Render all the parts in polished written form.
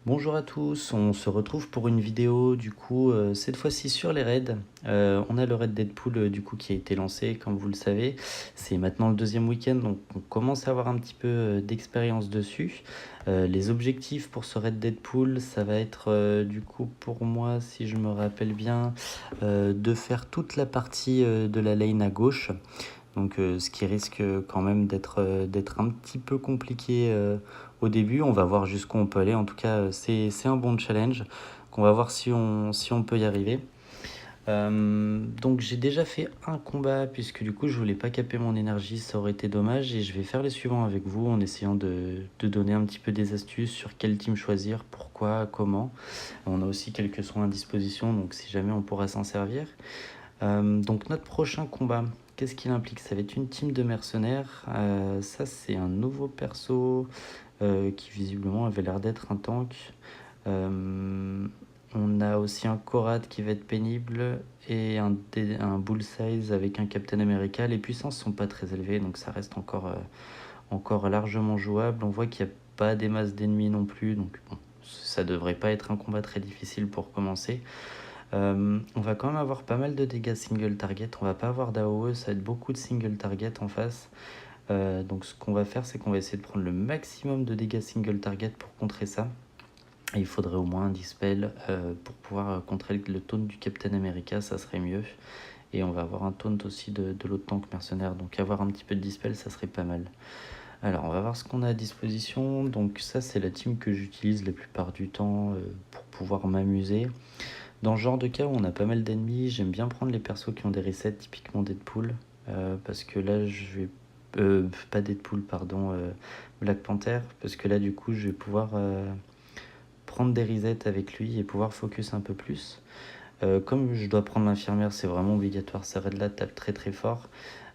Bonjour à tous, on se retrouve pour une vidéo cette fois-ci sur les raids. On a le raid Deadpool du coup qui a été lancé comme vous le savez. C'est maintenant le deuxième week-end donc on commence à avoir un petit peu d'expérience dessus. Les objectifs pour ce raid Deadpool ça va être du coup pour moi si je me rappelle bien de faire toute la partie de la lane à gauche. Donc ce qui risque quand même d'être un petit peu compliqué au début. On va voir jusqu'où on peut aller. En tout cas, c'est un bon challenge qu'on va voir si on peut y arriver. Donc j'ai déjà fait un combat puisque du coup je voulais pas caper mon énergie, ça aurait été dommage, et je vais faire les suivants avec vous en essayant de donner un petit peu des astuces sur quel team choisir, pourquoi, comment. On a aussi quelques soins à disposition donc si jamais on pourra s'en servir. Donc notre prochain combat, qu'est-ce qu'il implique? Ça va être une team de mercenaires. Ça c'est un nouveau perso qui visiblement avait l'air d'être un tank. On a aussi un Korad qui va être pénible et un Bullseye avec un Captain America. Les puissances sont pas très élevées donc ça reste encore largement jouable. On voit qu'il n'y a pas des masses d'ennemis non plus donc bon, ça devrait pas être un combat très difficile pour commencer. On va quand même avoir pas mal de dégâts single target. On va pas avoir d'AOE, ça va être beaucoup de single target en face. Donc ce qu'on va faire, c'est qu'on va essayer de prendre le maximum de dégâts single target pour contrer ça. Et il faudrait au moins un dispel pour pouvoir contrer le taunt du Captain America, ça serait mieux. Et on va avoir un taunt aussi de l'autre tank mercenaire, donc avoir un petit peu de dispel, ça serait pas mal. Alors on va voir ce qu'on a à disposition. Donc ça c'est la team que j'utilise la plupart du temps pour pouvoir m'amuser. Dans ce genre de cas où on a pas mal d'ennemis, j'aime bien prendre les persos qui ont des resets, typiquement Deadpool, parce que là je vais... pas Deadpool, pardon, Black Panther, parce que là du coup je vais pouvoir prendre des resets avec lui et pouvoir focus un peu plus. Comme je dois prendre l'infirmière, c'est vraiment obligatoire, ça raid là tape très très fort.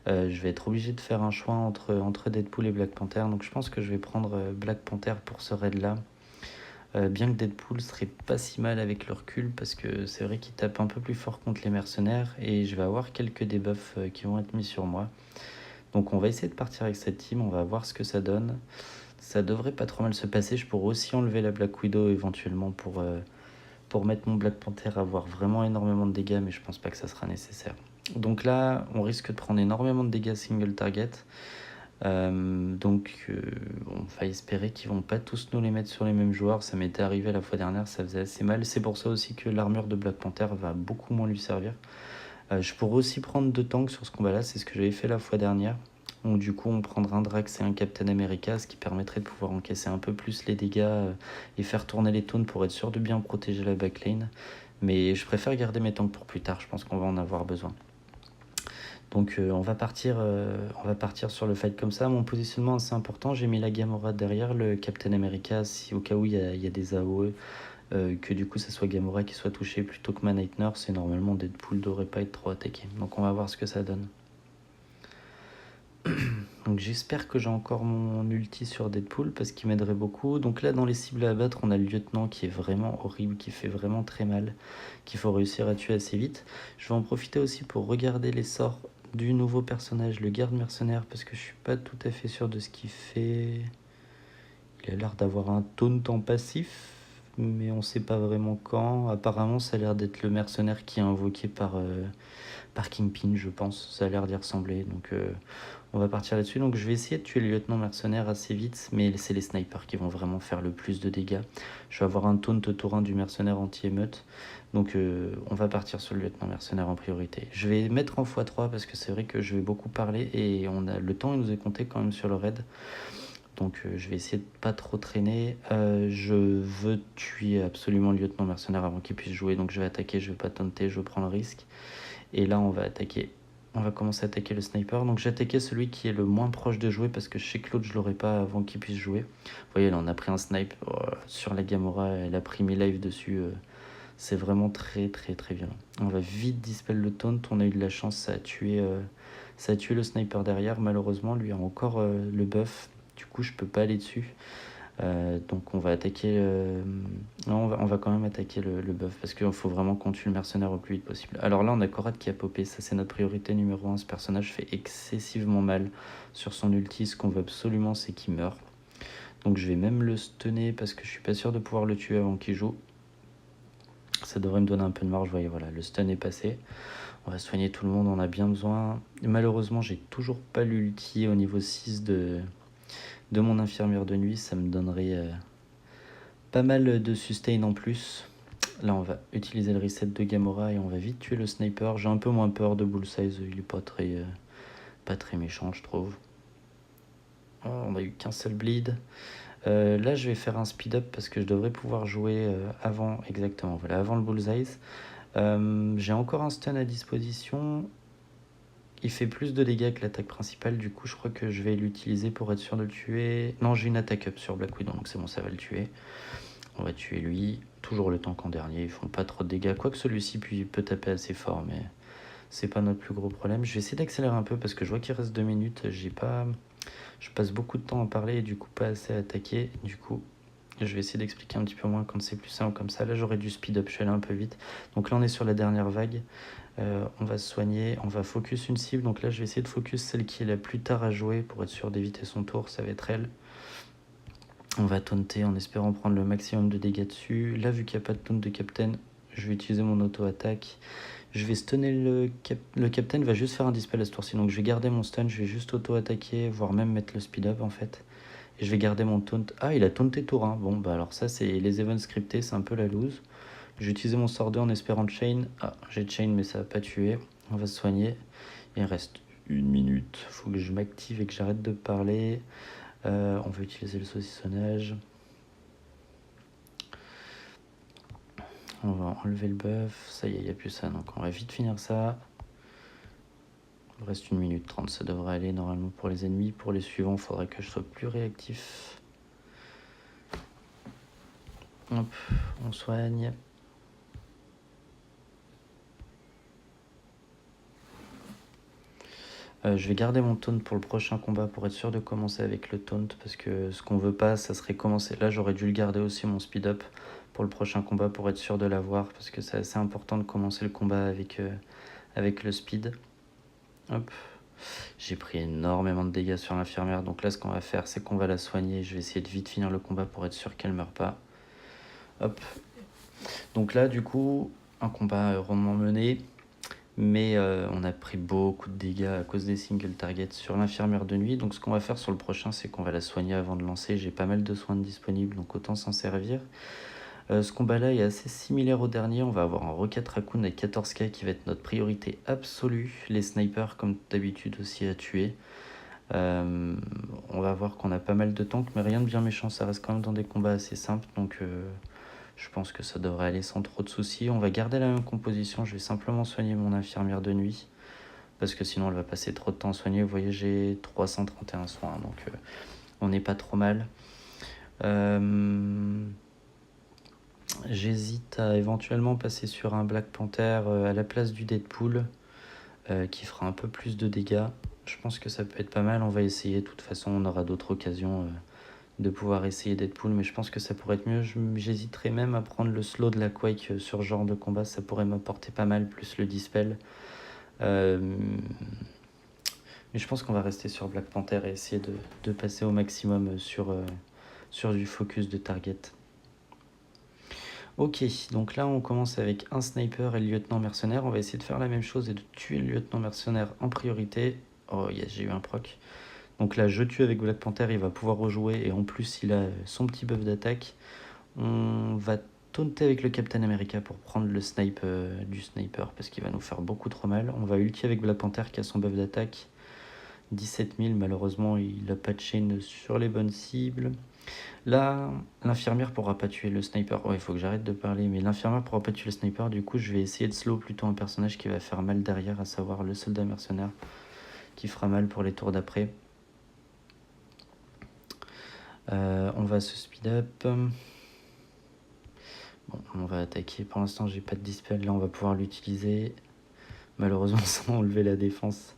Je vais être obligé de faire un choix entre Deadpool et Black Panther, donc je pense que je vais prendre Black Panther pour ce raid là. Bien que Deadpool serait pas si mal avec le recul parce que c'est vrai qu'il tape un peu plus fort contre les mercenaires et je vais avoir quelques debuffs qui vont être mis sur moi. Donc on va essayer de partir avec cette team, on va voir ce que ça donne. Ça devrait pas trop mal se passer, je pourrais aussi enlever la Black Widow éventuellement pour mettre mon Black Panther à avoir vraiment énormément de dégâts, mais je pense pas que ça sera nécessaire. Donc là on risque de prendre énormément de dégâts single target. On va espérer qu'ils vont pas tous nous les mettre sur les mêmes joueurs. Ça m'était arrivé la fois dernière, ça faisait assez mal. C'est pour ça aussi que l'armure de Black Panther va beaucoup moins lui servir. Je pourrais aussi prendre 2 tanks sur ce combat là, c'est ce que j'avais fait la fois dernière. Donc du coup on prendra un Drax et un Captain America, ce qui permettrait de pouvoir encaisser un peu plus les dégâts et faire tourner les taunts pour être sûr de bien protéger la backlane. Mais je préfère garder mes tanks pour plus tard, je pense qu'on va en avoir besoin. Donc on va partir sur le fight comme ça. Mon positionnement assez important, j'ai mis la Gamora derrière le Captain America si au cas où il y a des AOE, que du coup ça soit Gamora qui soit touché plutôt que Night Nurse, et normalement Deadpool devrait pas être trop attaqué. Donc on va voir ce que ça donne. Donc j'espère que j'ai encore mon ulti sur Deadpool parce qu'il m'aiderait beaucoup. Donc là dans les cibles à abattre on a le lieutenant qui est vraiment horrible, qui fait vraiment très mal, qu'il faut réussir à tuer assez vite. Je vais en profiter aussi pour regarder les sorts du nouveau personnage, le garde mercenaire, parce que je suis pas tout à fait sûr de ce qu'il fait. Il a l'air d'avoir un taunt en passif, mais on sait pas vraiment quand. Apparemment ça a l'air d'être le mercenaire qui est invoqué par Kingpin, je pense. Ça a l'air d'y ressembler, donc on va partir là-dessus. Donc je vais essayer de tuer les lieutenants mercenaires assez vite, mais c'est les snipers qui vont vraiment faire le plus de dégâts. Je vais avoir un taunt taurin du mercenaire anti-émeute, donc on va partir sur le lieutenant mercenaire en priorité. Je vais mettre en x3 parce que c'est vrai que je vais beaucoup parler et le temps il nous est compté quand même sur le raid. Donc je vais essayer de pas trop traîner. Je veux tuer absolument le lieutenant mercenaire avant qu'il puisse jouer, donc je vais attaquer, je vais pas tenter, je prends le risque. Et là on va attaquer. On va commencer à attaquer le sniper. Donc j'ai attaqué celui qui est le moins proche de jouer parce que je sais que l'autre je l'aurais pas avant qu'il puisse jouer. Vous voyez là on a pris un snipe sur la Gamora, elle a pris mes lives dessus. C'est vraiment très très très violent. On va vite dispel le taunt, on a eu de la chance, ça a tué le sniper derrière. Malheureusement lui a encore le buff, du coup je peux pas aller dessus. Donc on va attaquer non, on va quand même attaquer le buff parce qu'il faut vraiment qu'on tue le mercenaire au plus vite possible. Alors là on a Korad qui a popé, ça c'est notre priorité numéro 1. Ce personnage fait excessivement mal sur son ulti, ce qu'on veut absolument c'est qu'il meure. Donc je vais même le stunner parce que je suis pas sûr de pouvoir le tuer avant qu'il joue. Ça devrait me donner un peu de marge. Vous voyez, voilà, le stun est passé. On va soigner tout le monde, on a bien besoin. Malheureusement, j'ai toujours pas l'ulti au niveau 6 de mon infirmière de nuit. Ça me donnerait pas mal de sustain en plus. Là, on va utiliser le reset de Gamora et on va vite tuer le sniper. J'ai un peu moins peur de Bullseye, il est pas très méchant, je trouve. Oh, on a eu qu'un seul bleed. Là, je vais faire un speed up parce que je devrais pouvoir jouer avant, exactement, voilà, avant le Bullseye. J'ai encore un stun à disposition. Il fait plus de dégâts que l'attaque principale, du coup je crois que je vais l'utiliser pour être sûr de le tuer. Non, j'ai une attaque up sur Black Widow, donc c'est bon, ça va le tuer. On va tuer lui, toujours le tank en dernier, ils font pas trop de dégâts, quoique celui-ci peut taper assez fort, mais c'est pas notre plus gros problème. Je vais essayer d'accélérer un peu parce que je vois qu'il reste 2 minutes, je passe beaucoup de temps à parler et du coup pas assez à attaquer, du coup je vais essayer d'expliquer un petit peu moins quand c'est plus simple comme ça. Là j'aurais dû speed up, je suis allé un peu vite. Donc là on est sur la dernière vague. On va se soigner, on va focus une cible. Donc là, je vais essayer de focus celle qui est la plus tard à jouer pour être sûr d'éviter son tour. Ça va être elle. On va taunter en espérant prendre le maximum de dégâts dessus. Là, vu qu'il n'y a pas de taunt de Captain, je vais utiliser mon auto-attaque. Je vais stunner le Captain, va juste faire un dispel à ce tour-ci. Donc je vais garder mon stun, je vais juste auto-attaquer, voire même mettre le speed-up en fait. Et je vais garder mon taunt. Ah, il a taunté tour 1. Bon, bah alors ça, c'est les events scriptés, c'est un peu la loose. J'ai utilisé mon sort 2 en espérant de chain. Ah, j'ai chain, mais ça va pas tuer. On va se soigner. Il reste 1 minute. Faut que je m'active et que j'arrête de parler. On va utiliser le saucissonnage. On va enlever le buff. Ça y est, il n'y a plus ça. Donc on va vite finir ça. Il reste 1 minute 30. Ça devrait aller normalement pour les ennemis. Pour les suivants, il faudrait que je sois plus réactif. Hop, on soigne. Je vais garder mon taunt pour le prochain combat pour être sûr de commencer avec le taunt parce que ce qu'on veut pas, ça serait commencer. Là, j'aurais dû le garder aussi mon speed up pour le prochain combat pour être sûr de l'avoir parce que c'est assez important de commencer le combat avec le speed. Hop. J'ai pris énormément de dégâts sur l'infirmière, donc là, ce qu'on va faire, c'est qu'on va la soigner. Je vais essayer de vite finir le combat pour être sûr qu'elle meurt pas. Hop. Donc là, du coup, un combat rondement mené. Mais on a pris beaucoup de dégâts à cause des single targets sur l'infirmière de nuit. Donc ce qu'on va faire sur le prochain, c'est qu'on va la soigner avant de lancer. J'ai pas mal de soins disponibles, donc autant s'en servir. Ce combat-là est assez similaire au dernier. On va avoir un Rocket Raccoon avec 14k qui va être notre priorité absolue. Les snipers, comme d'habitude, aussi à tuer. On va voir qu'on a pas mal de tanks, mais rien de bien méchant. Ça reste quand même dans des combats assez simples, donc je pense que ça devrait aller sans trop de soucis. On va garder la même composition. Je vais simplement soigner mon infirmière de nuit. Parce que sinon, elle va passer trop de temps à soigner. Vous voyez, j'ai 331 soins. Donc, on n'est pas trop mal. J'hésite à éventuellement passer sur un Black Panther à la place du Deadpool. Qui fera un peu plus de dégâts. Je pense que ça peut être pas mal. On va essayer. De toute façon, on aura d'autres occasions de pouvoir essayer Deadpool, mais je pense que ça pourrait être mieux. J'hésiterais même à prendre le slow de la Quake sur ce genre de combat, ça pourrait m'apporter pas mal, plus le dispel. Mais je pense qu'on va rester sur Black Panther et essayer de passer au maximum sur du focus de target. Ok, donc là on commence avec un sniper et le lieutenant mercenaire. On va essayer de faire la même chose et de tuer le lieutenant mercenaire en priorité. Oh yes, j'ai eu un proc. Donc là, je tue avec Black Panther, il va pouvoir rejouer et en plus, il a son petit buff d'attaque. On va taunter avec le Captain America pour prendre le snipe du sniper parce qu'il va nous faire beaucoup trop mal. On va ulti avec Black Panther qui a son buff d'attaque. 17 000, malheureusement, il n'a pas de chain sur les bonnes cibles. Là, l'infirmière pourra pas tuer le sniper. Ouais, il faut que j'arrête de parler, mais l'infirmière pourra pas tuer le sniper. Du coup, je vais essayer de slow plutôt un personnage qui va faire mal derrière, à savoir le soldat mercenaire qui fera mal pour les tours d'après. On va se speed up. Bon, on va attaquer. Pour l'instant, j'ai pas de dispel. Là, on va pouvoir l'utiliser. Malheureusement, sans enlever la défense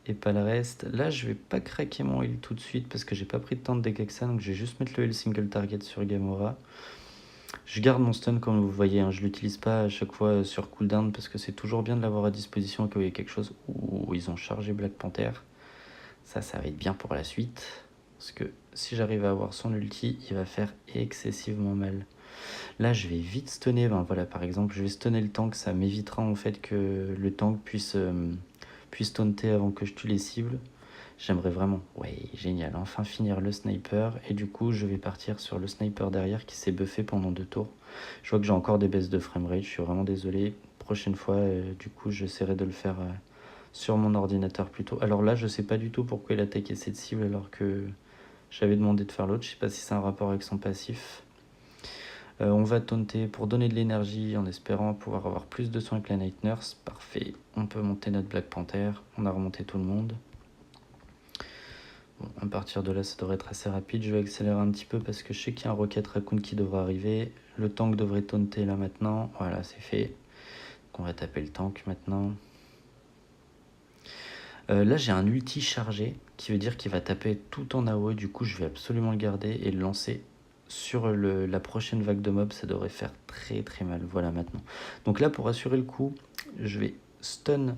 et pas le reste. Là, je vais pas craquer mon heal tout de suite parce que j'ai pas pris de temps de dégâts que ça. Donc, je vais juste mettre le heal single target sur Gamora. Je garde mon stun comme vous voyez. Hein. Je l'utilise pas à chaque fois sur cooldown parce que c'est toujours bien de l'avoir à disposition quand il y a quelque chose. Ouh, ils ont chargé Black Panther. Ça va être bien pour la suite. Parce que si j'arrive à avoir son ulti, il va faire excessivement mal. Là, je vais vite stunner. Ben voilà, par exemple, je vais stunner le tank. Ça m'évitera en fait que le tank puisse taunter avant que je tue les cibles. J'aimerais vraiment, ouais, génial, enfin finir le sniper. Et du coup, je vais partir sur le sniper derrière qui s'est buffé pendant 2 tours. Je vois que j'ai encore des baisses de framerate, je suis vraiment désolé. Prochaine fois, du coup, j'essaierai de le faire sur mon ordinateur plutôt. Alors là, je sais pas du tout pourquoi il attaquait cette cible alors que j'avais demandé de faire l'autre. Je sais pas si c'est un rapport avec son passif. On va taunter pour donner de l'énergie en espérant pouvoir avoir plus de soins que la Night Nurse. Parfait, on peut monter notre Black Panther. On a remonté tout le monde. Bon, à partir de là, ça devrait être assez rapide. Je vais accélérer un petit peu parce que je sais qu'il y a un Rocket Raccoon qui devrait arriver. Le tank devrait taunter là maintenant. Voilà, c'est fait. Donc on va taper le tank maintenant. Là, j'ai un ulti chargé qui veut dire qu'il va taper tout en AOE. Du coup, je vais absolument le garder et le lancer sur la prochaine vague de mobs. Ça devrait faire très très mal. Voilà maintenant. Donc là, pour assurer le coup, je vais stun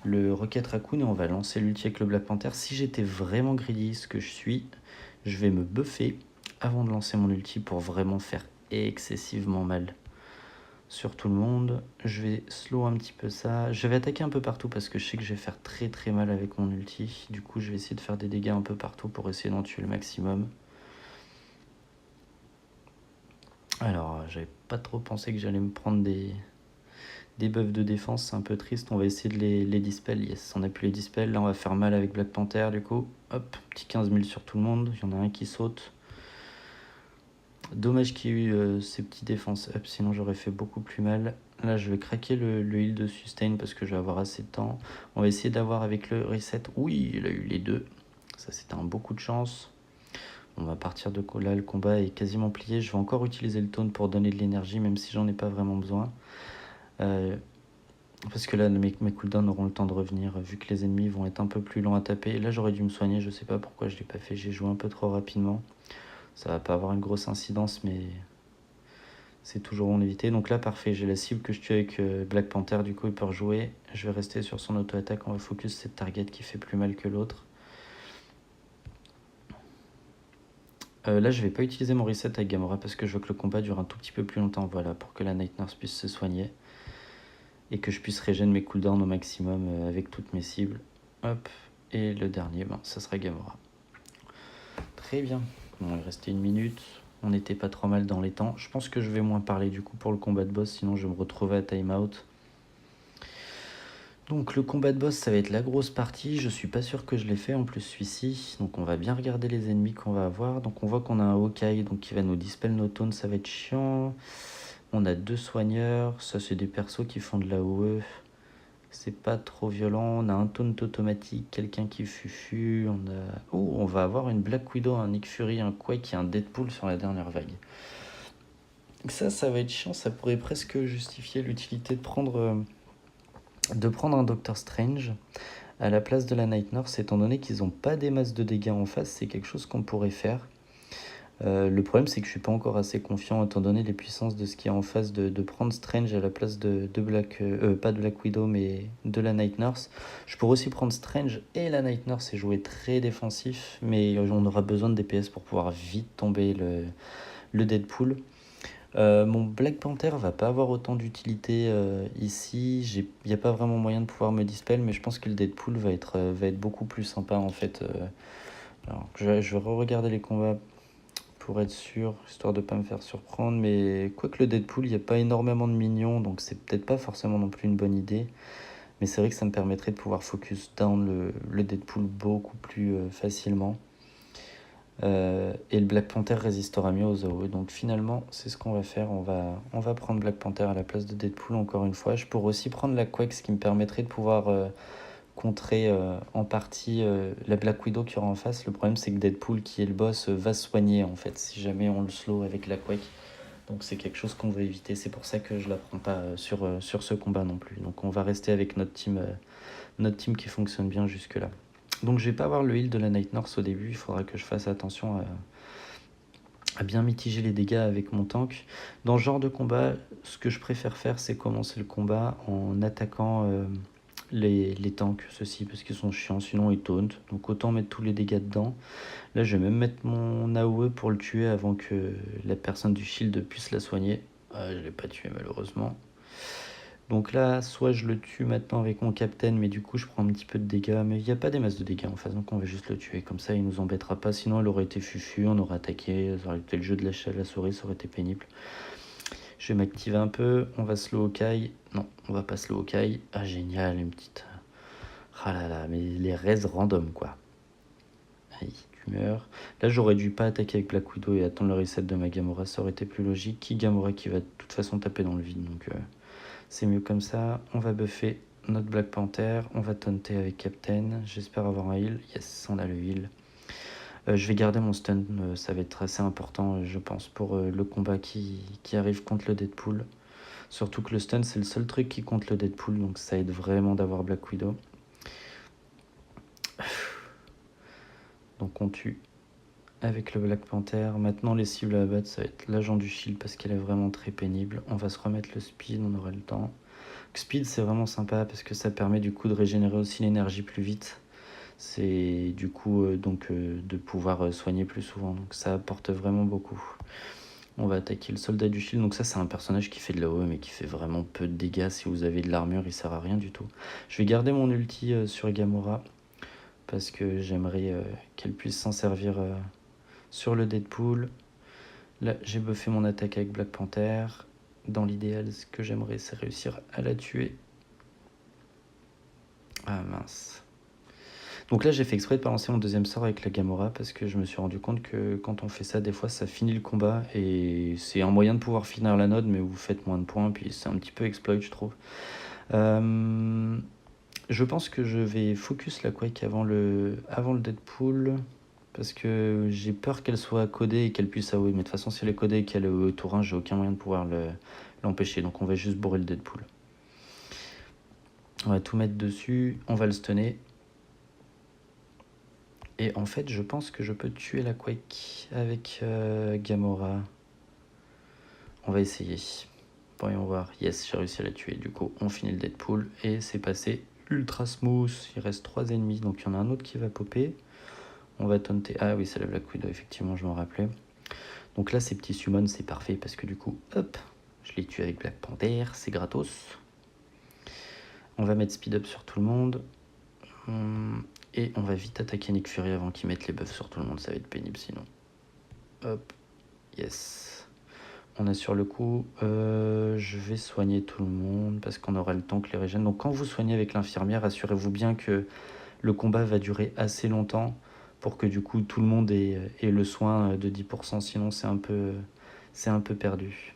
le Rocket Raccoon et on va lancer l'ulti avec le Black Panther. Si j'étais vraiment greedy, ce que je suis, je vais me buffer avant de lancer mon ulti pour vraiment faire excessivement mal sur tout le monde. Je vais slow un petit peu ça. Je vais attaquer un peu partout parce que je sais que je vais faire très très mal avec mon ulti. Du coup, je vais essayer de faire des dégâts un peu partout pour essayer d'en tuer le maximum. Alors, j'avais pas trop pensé que j'allais me prendre des buffs de défense, c'est un peu triste. On va essayer de les dispel. Yes, on a pu les dispel. Là, on va faire mal avec Black Panther du coup. Hop, petit 15 000 sur tout le monde. Il y en a un qui saute. Dommage qu'il y ait eu ces petits défenses up, sinon j'aurais fait beaucoup plus mal. Là, je vais craquer le heal de sustain parce que je vais avoir assez de temps. On va essayer d'avoir avec le reset. Oui, il a eu les deux. Ça, c'était un beaucoup de chance. On va partir de là, le combat est quasiment plié. Je vais encore utiliser le taunt pour donner de l'énergie, même si j'en ai pas vraiment besoin. Parce que là, mes cooldowns auront le temps de revenir, vu que les ennemis vont être un peu plus longs à taper. Là, j'aurais dû me soigner, je sais pas pourquoi je l'ai pas fait. J'ai joué un peu trop rapidement. Ça va pas avoir une grosse incidence, mais c'est toujours bon d'éviter. Donc là, parfait, j'ai la cible que je tue avec Black Panther, du coup il peut rejouer. Je vais rester sur son auto-attaque, on va focus cette target qui fait plus mal que l'autre. Là, je vais pas utiliser mon reset avec Gamora parce que je veux que le combat dure un tout petit peu plus longtemps, voilà, pour que la Night Nurse puisse se soigner. Et que je puisse régénérer mes cooldowns au maximum avec toutes mes cibles. Hop, et le dernier, ben, ça sera Gamora. Très bien. Bon, il restait 1 minute. On n'était pas trop mal dans les temps. Je pense que je vais moins parler du coup pour le combat de boss, sinon je vais me retrouver à timeout. Donc le combat de boss, ça va être la grosse partie. Je suis pas sûr que je l'ai fait en plus celui-ci. Donc on va bien regarder les ennemis qu'on va avoir. Donc on voit qu'on a un Hawkeye donc qui va nous dispel nos taunts, ça va être chiant. On a 2 soigneurs. Ça c'est des persos qui font de la OE. C'est pas trop violent. On a un taunt automatique, quelqu'un qui fufu. On va avoir une Black Widow, un Nick Fury, un Quake et un Deadpool sur la dernière vague. Ça va être chiant. Ça pourrait presque justifier l'utilité de prendre un Doctor Strange à la place de la Night Nurse, étant donné qu'ils n'ont pas des masses de dégâts en face. C'est quelque chose qu'on pourrait faire. Le problème, c'est que je suis pas encore assez confiant, étant donné les puissances de ce qui est en face, de prendre Strange à la place de Black... pas de Black Widow, mais de la Night Nurse. Je pourrais aussi prendre Strange et la Night Nurse et jouer très défensif, mais on aura besoin de DPS pour pouvoir vite tomber le Deadpool. Mon Black Panther va pas avoir autant d'utilité ici. Il n'y a pas vraiment moyen de pouvoir me dispel, mais je pense que le Deadpool va être beaucoup plus sympa en fait. Alors, je vais re-regarder les combats pour être sûr, histoire de pas me faire surprendre. Mais quoique le Deadpool, il n'y a pas énormément de minions, donc c'est peut-être pas forcément non plus une bonne idée. Mais c'est vrai que ça me permettrait de pouvoir focus down le Deadpool beaucoup plus facilement. Et le Black Panther résistera mieux aux AOE. Donc finalement, c'est ce qu'on va faire. On va prendre Black Panther à la place de Deadpool encore une fois. Je pourrais aussi prendre la Quake, ce qui me permettrait de pouvoir contrer en partie la Black Widow qui aura en face. Le problème, c'est que Deadpool, qui est le boss, va se soigner en fait si jamais on le slow avec la Quake. Donc c'est quelque chose qu'on veut éviter. C'est pour ça que je la prends pas sur ce combat non plus. Donc on va rester avec notre team qui fonctionne bien jusque là. Donc je vais pas avoir le heal de la Night Nurse au début. Il faudra que je fasse attention à bien mitiger les dégâts avec mon tank. Dans ce genre de combat, ce que je préfère faire, c'est commencer le combat en attaquant les tanks, ceux-ci, parce qu'ils sont chiants, sinon ils tauntent. Donc autant mettre tous les dégâts dedans. Là, je vais même mettre mon AOE pour le tuer avant que la personne du shield puisse la soigner. Je l'ai pas tué malheureusement. Donc là, soit je le tue maintenant avec mon captain, mais du coup je prends un petit peu de dégâts. Mais il n'y a pas des masses de dégâts en face, donc on va juste le tuer. Comme ça, il nous embêtera pas. Sinon, elle aurait été fufu, on aurait attaqué. Ça aurait été le jeu de la souris, ça aurait été pénible. Je vais m'activer un peu. On va slow Kai. Non, on va pas slow Kai. Ah, génial, une petite. Ah là là, mais les raids random quoi. Aïe, tu meurs. Là, j'aurais dû pas attaquer avec Black Widow et attendre le reset de ma Gamora. Ça aurait été plus logique. Qui Gamora qui va de toute façon taper dans le vide. Donc. C'est mieux comme ça. On va buffer notre Black Panther. On va taunter avec Captain. J'espère avoir un heal. Yes, on a le heal. Je vais garder mon stun. Ça va être assez important, je pense, pour le combat qui arrive contre le Deadpool. Surtout que le stun, c'est le seul truc qui compte le Deadpool. Donc ça aide vraiment d'avoir Black Widow. Donc on tue avec le Black Panther. Maintenant, les cibles à abattre, ça va être l'agent du shield parce qu'elle est vraiment très pénible. On va se remettre le speed, on aura le temps. Speed, c'est vraiment sympa parce que ça permet du coup de régénérer aussi l'énergie plus vite. C'est du coup de pouvoir soigner plus souvent. Donc ça apporte vraiment beaucoup. On va attaquer le soldat du shield. Donc ça, c'est un personnage qui fait de la l'AOE mais qui fait vraiment peu de dégâts. Si vous avez de l'armure, il sert à rien du tout. Je vais garder mon ulti sur Gamora parce que j'aimerais qu'elle puisse s'en servir sur le Deadpool. Là, j'ai buffé mon attaque avec Black Panther. Dans l'idéal, ce que j'aimerais, c'est réussir à la tuer. Ah mince. Donc là, j'ai fait exprès de pas lancer mon deuxième sort avec la Gamora parce que je me suis rendu compte que quand on fait ça, des fois, ça finit le combat et c'est un moyen de pouvoir finir la node, mais vous faites moins de points, puis c'est un petit peu exploit, je trouve. Je pense que je vais focus la Quake avant le Deadpool parce que j'ai peur qu'elle soit codée et qu'elle puisse AOE. Mais de toute façon, si elle est codée et qu'elle est au tour 1, j'ai aucun moyen de pouvoir l'empêcher. Donc on va juste bourrer le Deadpool. On va tout mettre dessus, on va le stunner. Et en fait, je pense que je peux tuer la Quake avec Gamora. On va essayer. Voyons voir. Yes, j'ai réussi à la tuer. Du coup, on finit le Deadpool et c'est passé ultra smooth. Il reste 3 ennemis, donc il y en a un autre qui va popper. On va taunter. Ah oui, c'est la Black Widow, effectivement, je m'en rappelais. Donc là, ces petits summons, c'est parfait parce que du coup, hop, je les tue avec Black Panther, c'est gratos. On va mettre speed up sur tout le monde. Et on va vite attaquer Nick Fury avant qu'il mette les buffs sur tout le monde, ça va être pénible sinon. Hop, yes. On a sur le coup, je vais soigner tout le monde parce qu'on aura le temps que les régène. Donc quand vous soignez avec l'infirmière, assurez-vous bien que le combat va durer assez longtemps pour que du coup tout le monde ait le soin de 10%, sinon c'est un peu perdu.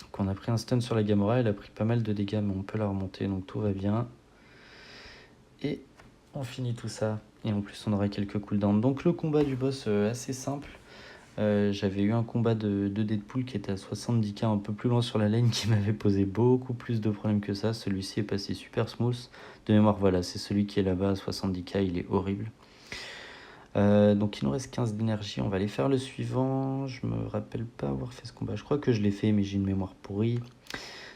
Donc on a pris un stun sur la Gamora, elle a pris pas mal de dégâts mais on peut la remonter donc tout va bien. Et on finit tout ça. Et en plus, on aura quelques cooldowns. Donc, le combat du boss, assez simple. J'avais eu un combat de Deadpool qui était à 70k, un peu plus loin sur la lane, qui m'avait posé beaucoup plus de problèmes que ça. Celui-ci est passé super smooth. De mémoire, voilà, c'est celui qui est là-bas à 70k, il est horrible. Donc, il nous reste 15 d'énergie. On va aller faire le suivant. Je me rappelle pas avoir fait ce combat. Je crois que je l'ai fait, mais j'ai une mémoire pourrie.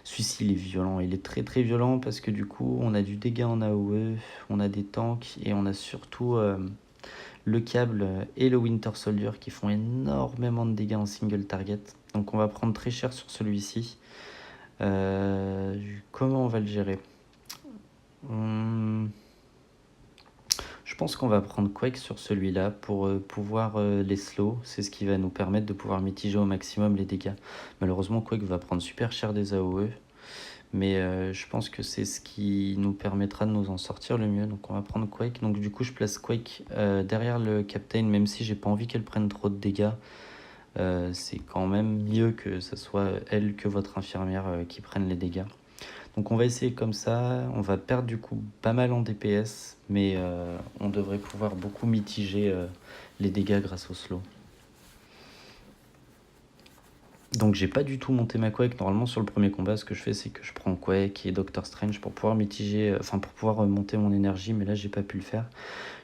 Celui-ci, il est violent. Il est très très violent parce que du coup, on a du dégât en AOE, on a des tanks et on a surtout le câble et le Winter Soldier qui font énormément de dégâts en single target. Donc on va prendre très cher sur celui-ci. Comment on va le gérer? Je pense qu'on va prendre Quake sur celui-là pour pouvoir les slow. C'est ce qui va nous permettre de pouvoir mitiger au maximum les dégâts. Malheureusement, Quake va prendre super cher des AOE. Mais je pense que c'est ce qui nous permettra de nous en sortir le mieux. Donc on va prendre Quake. Donc du coup, je place Quake derrière le Captain, même si j'ai pas envie qu'elle prenne trop de dégâts. C'est quand même mieux que ce soit elle que votre infirmière qui prenne les dégâts. Donc on va essayer comme ça, on va perdre du coup pas mal en DPS, mais on devrait pouvoir beaucoup mitiger les dégâts grâce au slow. Donc j'ai pas du tout monté ma Quake. Normalement sur le premier combat, ce que je fais, c'est que je prends Quake et Doctor Strange pour pouvoir mitiger, pour pouvoir monter mon énergie, mais là j'ai pas pu le faire.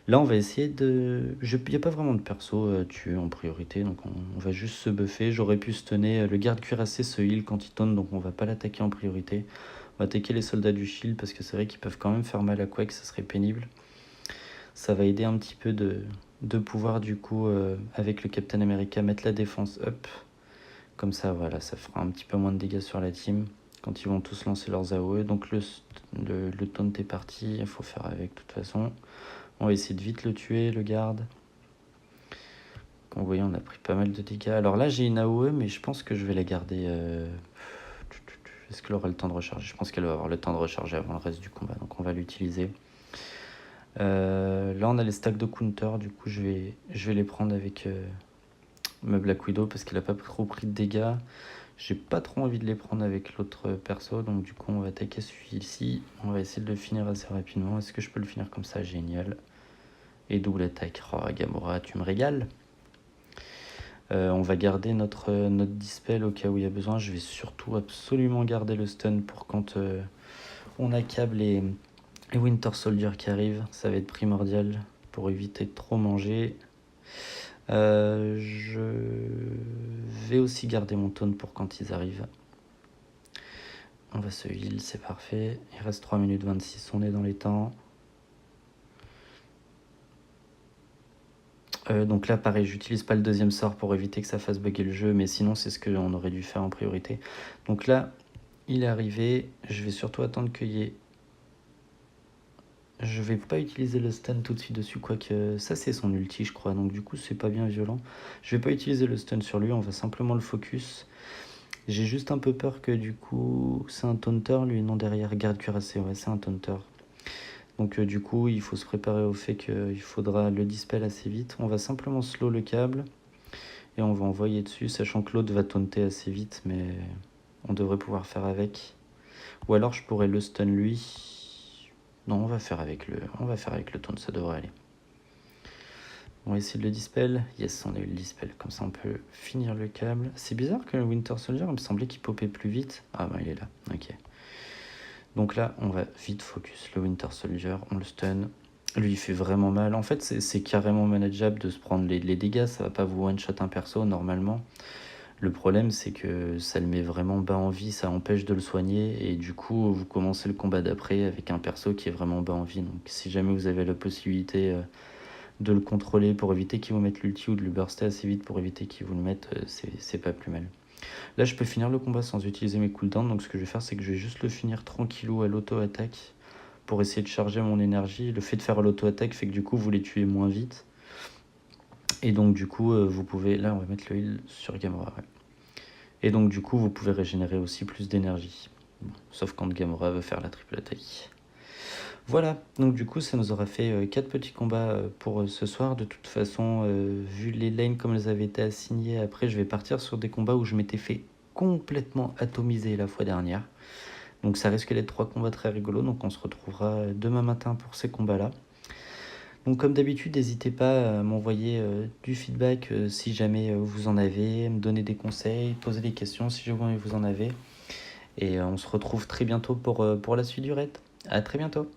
Là on va essayer de... Il n'y a pas vraiment de perso à tuer en priorité, donc on va juste se buffer. J'aurais pu stunner le garde cuirassé, ce heal quand il tonne, donc on va pas l'attaquer en priorité. On va attaquer les soldats du shield parce que c'est vrai qu'ils peuvent quand même faire mal à Quake, ça serait pénible. Ça va aider un petit peu de pouvoir du coup avec le Captain America mettre la défense up. Comme ça voilà, ça fera un petit peu moins de dégâts sur la team quand ils vont tous lancer leurs AOE. Donc le taunt est parti, il faut faire avec de toute façon. On va essayer de vite le tuer, le garde. Comme vous voyez, on a pris pas mal de dégâts. Alors là, j'ai une AOE, mais je pense que je vais la garder. Est-ce qu'elle aura le temps de recharger? Je pense qu'elle va avoir le temps de recharger avant le reste du combat, donc on va l'utiliser. Là, on a les stacks de counter, du coup, je vais les prendre avec ma Black Widow parce qu'elle a pas trop pris de dégâts. J'ai pas trop envie de les prendre avec l'autre perso, donc du coup, on va attaquer celui-ci. On va essayer de le finir assez rapidement. Est-ce que je peux le finir comme ça? Génial. Et double attaque. Oh, Gamora, tu me régales. On va garder notre dispel au cas où il y a besoin. Je vais surtout absolument garder le stun pour quand on accable les Winter Soldier qui arrivent. Ça va être primordial pour éviter de trop manger. Je vais aussi garder mon taunt pour quand ils arrivent. On va se heal, c'est parfait. Il reste 3 minutes 26, on est dans les temps. Donc là pareil, j'utilise pas le deuxième sort pour éviter que ça fasse bugger le jeu, mais sinon c'est ce qu'on aurait dû faire en priorité. Donc là, il est arrivé, je vais surtout attendre qu'il y ait... Je vais pas utiliser le stun tout de suite dessus, quoique ça c'est son ulti je crois, donc du coup c'est pas bien violent. Je vais pas utiliser le stun sur lui, on va simplement le focus. J'ai juste un peu peur que du coup c'est un taunter lui, non derrière, garde cuirassé, ouais c'est un taunter. Donc du coup, il faut se préparer au fait qu'il faudra le dispel assez vite. On va simplement slow le câble et on va envoyer dessus, sachant que l'autre va taunter assez vite, mais on devrait pouvoir faire avec. Ou alors je pourrais le stun lui. Non, on va faire avec le taunt, ça devrait aller. On va essayer de le dispel. Yes, on a eu le dispel, comme ça on peut finir le câble. C'est bizarre que le Winter Soldier, il me semblait qu'il popait plus vite. Ah bah il est là, ok. Donc là, on va vite focus le Winter Soldier, on le stun. Lui, il fait vraiment mal. En fait, c'est carrément manageable de se prendre les dégâts. Ça va pas vous one-shot un perso, normalement. Le problème, c'est que ça le met vraiment bas en vie. Ça empêche de le soigner. Et du coup, vous commencez le combat d'après avec un perso qui est vraiment bas en vie. Donc, si jamais vous avez la possibilité de le contrôler pour éviter qu'il vous mette l'ulti ou de le burster assez vite pour éviter qu'il vous le mette, c'est pas plus mal. Là, je peux finir le combat sans utiliser mes cooldowns. Donc, ce que je vais faire, c'est que je vais juste le finir tranquillou à l'auto-attaque pour essayer de charger mon énergie. Le fait de faire l'auto-attaque fait que du coup, vous les tuez moins vite. Et donc, du coup, vous pouvez... Là, on va mettre le heal sur Gamora. Ouais. Et donc, du coup, vous pouvez régénérer aussi plus d'énergie. Bon, sauf quand Gamora veut faire la triple attaque. Voilà, donc du coup ça nous aura fait 4 petits combats pour ce soir. De toute façon, vu les lanes comme elles avaient été assignées, après je vais partir sur des combats où je m'étais fait complètement atomiser la fois dernière. Donc ça risque d'être 3 combats très rigolos, donc on se retrouvera demain matin pour ces combats-là. Donc comme d'habitude, n'hésitez pas à m'envoyer du feedback si jamais vous en avez, me donner des conseils, poser des questions si jamais vous en avez. Et on se retrouve très bientôt pour la suite du raid. À très bientôt.